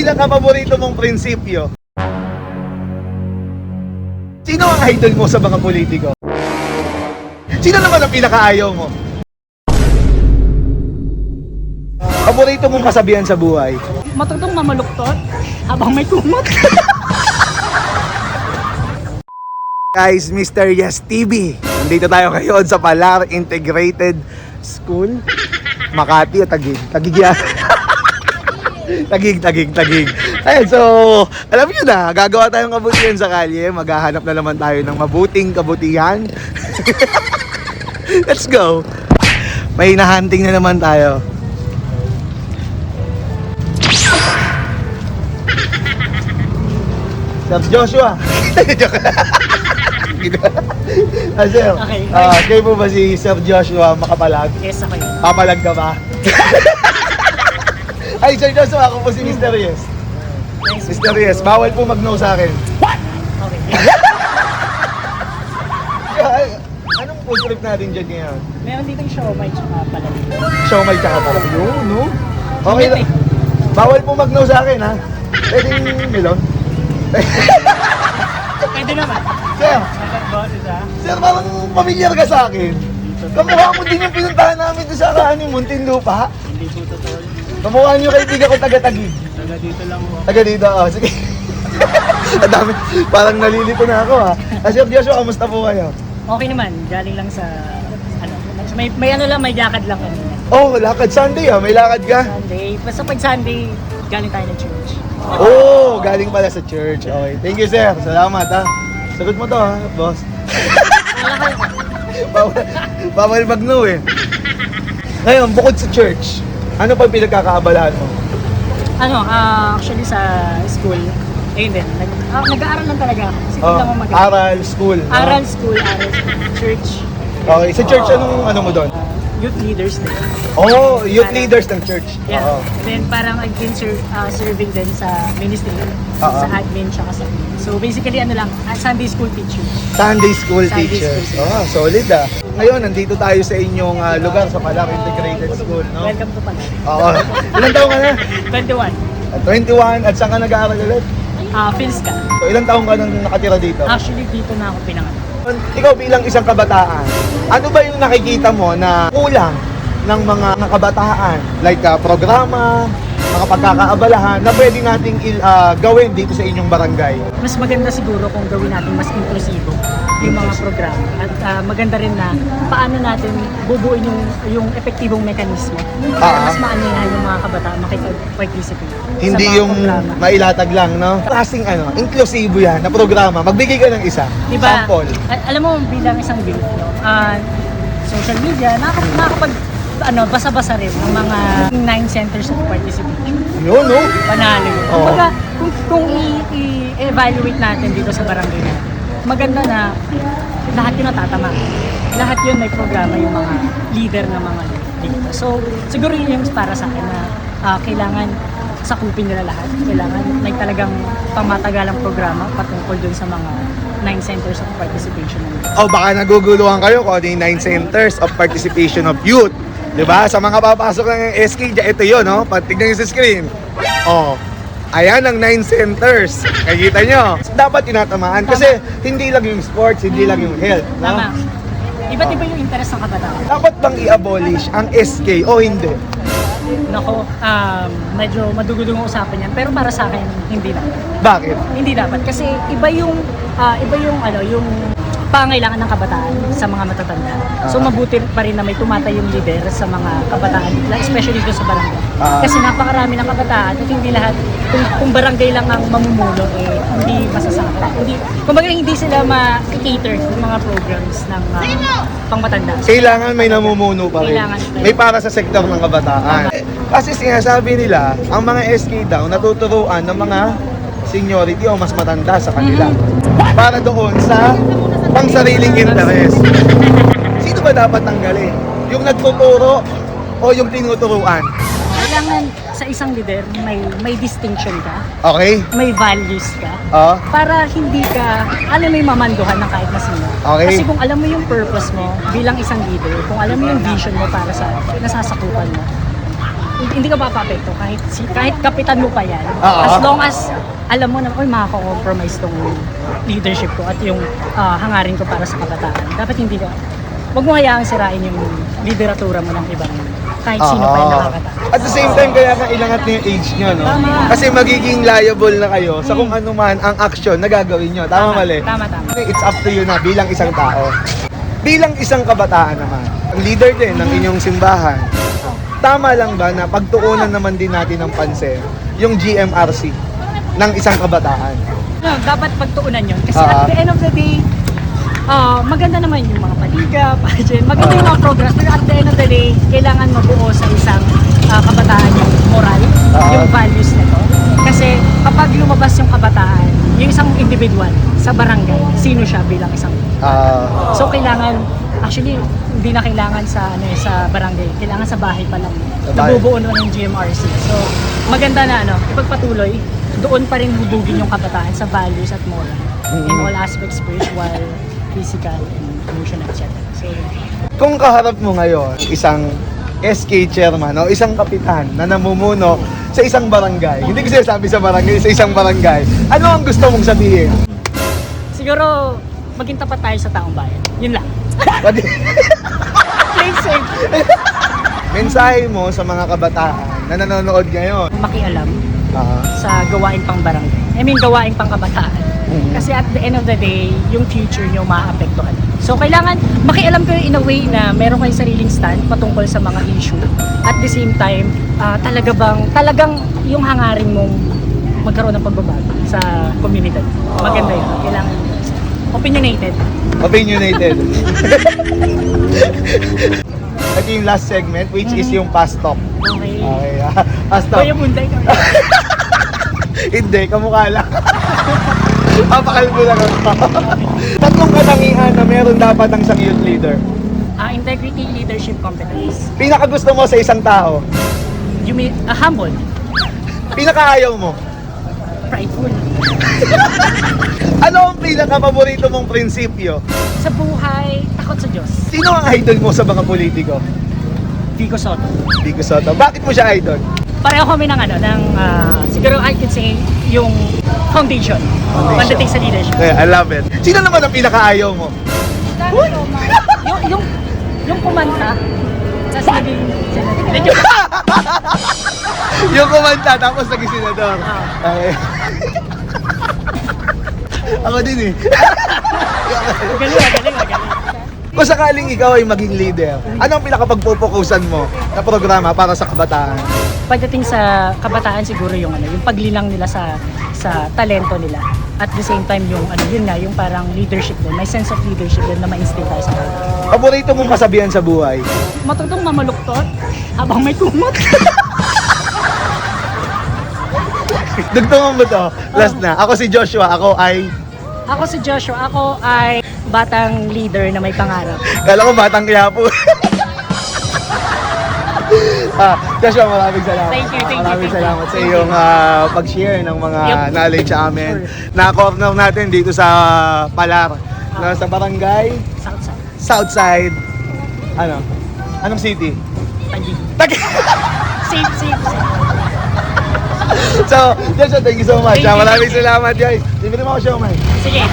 pinaka-paborito mong prinsipyo? Sino ang idol mo sa mga politiko? Sino naman ang pinaka-ayaw mo? Paborito mong kasabihan sa buhay? Matutong mamaluktot habang may kumot. Guys, Mr. Yes TV. Nandito tayo ngayon sa Palar Integrated School. Makati o Taguig? Taguig yan. Taguig. Ayun, so, alam niyo na, gagawa tayong kabutihan sa kalye. Maghahanap na naman tayo ng mabuting kabutihan. Let's go. May hinahunting na naman tayo. Sir Joshua. Sir, Okay. kayo po ba si Sir Joshua Makapalag? Yes, ako yun. Papalag ka ba? Ay, Sir Joshua, ako po si Mr. Yes. Mr. Yes, bawal po mag-no sa akin. Okay. Ay, anong food trip natin dyan ngayon? Meron dito yung siomay tsaka palamig. Siomay tsaka pala. Yun, no? Okay lang. Bawal po mag-no sa akin, ha? Pwedeng melon? Pwede naman. Sir, Boses ha? Sir, parang familiar ka sa akin. Kamukha mo din yung pinuntahan namin doon sa Kahaning Muntinlupa. Hindi po totoo. Kamukha niyo kaibigan ko taga-Taguig. Taga dito lang po. Taga dito, oh. Sige. Ang dami. Parang nalilito na ako, ha. Sir Joshua, kamusta po kayo? Okay naman, galing lang sa ano, may ano lang, may lakad lang kanina. Oh, lakad Sunday, ha. May lakad ka? Sunday, basta pag Sunday, galing tayo ng church. Oh, galing pala sa church. Okay. Thank you, sir. Salamat, ha. Sagot mo to, ha, boss. Bawal mag-no, eh. Ngayon, bukod sa church, ano pa pinagkakaabalahan mo? Ano, actually sa school, ayun din, nag-aaral lang talaga ako. Kasi hindi lang ako mag-aaral. Aral, school. no? Aral, school, church. Okay, sa church, anong ano mo doon? Youth leaders din. Oh, youth leaders ng church. Yeah. Oo. Then parang I've been serving din sa ministry, sa admin, tsaka sa so basically ano lang, Sunday school teacher. Sunday school Sunday teachers. school. Oh, solid, ah. Ngayon, nandito tayo sa inyong lugar sa Palar Integrated School, no? Welcome to Palar. Oo. Ilang taong ka na? 21. 21. At saan ka nag-aaral ulit? Philska. So, ilang taong ka nang nakatira dito? Actually dito na ako pinanganak. Ikaw bilang isang kabataan, ano ba yung nakikita mo na kulang ng mga kabataan? Like programa, mga pagkakaabalahan na pwede nating gawin dito sa inyong barangay? Mas maganda siguro kung gawin natin mas inklusibo yung mga programa. At maganda rin na paano natin bubuin yung epektibong mekanismo. Para mas maanihan yung mga kabataan makipag-participate. Hindi sa mga yung programa. mailatag lang, no? Klaseng inklusibo yan na programa. Magbigay ka ng isa. Diba, Sample. alam mo bilang isang youth, no, social media, nakakapag basa-basa rin ng mga 9 centers of participation. Yun, no? Panalo yun. Oo. Kumbaga, kung i-evaluate natin dito sa barangay natin, maganda na lahat yun natatama. Lahat yun may programa yung mga leader ng mga dito. So, siguro yun yung para sa akin na kailangan sakupin nila lahat. Kailangan may talagang pamatagalang programa patungkol dun sa mga 9 centers of participation. O baka naguguluhan kayo kung ano yung 9 centers of participation of youth. Diba? Sa mga papasok ng SK, ito yun, no? Tignan nyo sa screen. Oh, ayan ang 9 centers. Nakikita nyo? Dapat tinatamaan kasi hindi lang yung sports, hindi lang yung health. No? Tama. Iba't iba yung interest ng kabataan. Dapat bang i-abolish ang SK o hindi? Nako, medyo madugudong usapan yan. Pero para sa akin, hindi dapat. Bakit? Hindi dapat. Kasi iba yung pangailangan ng kabataan sa mga matatanda. So mabuti pa rin na may tumatayong leader sa mga kabataan, especially dito sa barangay. Kasi napakarami ng kabataan at hindi lahat, kung barangay lang ang mamumuno, hindi masasama. Kumbaga hindi sila ma-cater yung mga programs ng pangmatanda. Kailangan may namumuno pa rin. Kailangan. May para sa sektor ng kabataan. Kasi sinasabi nila, ang mga SK daw natuturuan ng mga seniority o mas matanda sa kanila. Para doon sa pangsariling interest. Sino ba dapat tanggalin? Yung nagtuturo o yung tinuturuan? Kailangan sa isang leader may distinction ka, Okay? may values ka, para hindi ka, alam mo yung mamanduhan ng kahit na sino. Okay. Kasi kung alam mo yung purpose mo bilang isang leader, kung alam mo yung vision mo para sa nasasakupan mo, hindi ka papapekto kahit kapitan mo pa yan. Oo. As long as alam mo na, oy, makaka-compromise tong leadership ko at yung hangarin ko para sa kabataan. Dapat hindi ka, wag mo hayaang sirain yung lideratura mo ng ibang kahit sino pa yung nakakatao. At the same time, kaya kailangan nyo yung age nyo, no? Tama. Kasi magiging liable na kayo sa kung ano man ang action na gagawin nyo. Tama, mali? Tama. It's up to you na bilang isang tao. Bilang isang kabataan naman, ang leader din ng inyong simbahan, tama lang ba na pagtuunan naman din natin ng pansin yung GMRC ng isang kabataan? No, dapat pagtuunan yun. Kasi at the end of the day, maganda naman yung mga paliga, pageant, maganda yung mga programs. Pero at the end of the day, kailangan mabuo sa isang kabataan yung moral, yung values nito. Kasi kapag lumabas yung kabataan, yung isang individual sa barangay, sino siya bilang isang So kailangan, actually, hindi na kailangan sa barangay, kailangan sa bahay pa lang. Nabubuo nun yung GMRC. So maganda na ipagpatuloy, doon pa rin hubugin yung kabataan sa values at moral. In all aspects, spiritual, physical, and emotional, etc. So, Kung kaharap mo ngayon, isang SK chairman o isang kapitan na namumuno sa isang barangay, hindi ko sinasabi sa barangay, sa isang barangay, ano ang gusto mong sabihin? siguro, maging tapat tayo sa taong bayan. Yun lang. Pwede- Plain safe. Mensahe mo sa mga kabataan na nanonood ngayon. Makialam Ah, sa gawain pang barangay. I mean, gawain pang kabataan. Mhm. Kasi at the end of the day, yung future nyo maapektuhan. So, kailangan makialam kayo in a way na meron kayong sariling stand patungkol sa mga issue. At the same time, talagang yung hangarin mong magkaroon ng pagbabago sa komunidad. Maganda yun. Kailangan opinionated. opinionated. Ito yung last segment, which is yung past talk. Okay. Okay, past talk. Kuya Bunday ka. Hindi, kamukha lang. Papakalbo lang ako. Tatlong katangian na meron dapat ang isang youth leader. Integrity, leadership, competence. Pinakagusto mo sa isang tao. Humble, Pinakaayaw mo. prideful. Ano ang pinaka-paborito mong prinsipyo? Sa buhay, takot sa Diyos. Sino ang idol mo sa mga politiko? Vico Soto. Vico Soto. Bakit mo siya idol? Pareho kami ng siguro I can say, yung foundation. Pagdating sa leadership. I love it. Sino naman ang pinakaayaw mo? yung kumanta, sa naging senador. Yung kumanta tapos naging senador. Okay. Ako din eh. Magaling. Kung sakaling ikaw ay maging leader, ano ang pinakapagpupukusan mo na programa para sa kabataan? Pagdating sa kabataan siguro yung yung paglinang nila sa talento nila. At the same time yung yung parang leadership din, may sense of leadership din na ma-instill tayo sa kanila. Paborito mong kasabihan sa buhay? Matutong mamaluktot habang may kumot. Dugtungan mo to. Last na. Ako si Joshua. Ako ay... Ako si Joshua, ako ay batang leader na may pangarap. Kala ko batang Quiapo. Joshua, maraming salamat. Thank you. Maraming salamat sa iyong pag-share ng mga Yep. knowledge sa amin. Sure. Na-corner natin dito sa Palar. Sa barangay, Southside. Southside. Ano? Anong city? Taguig. Safe. So, Joshua, thank you so much. Thank you. Maraming salamat, guys. Libre mo ako siya, man. Sige.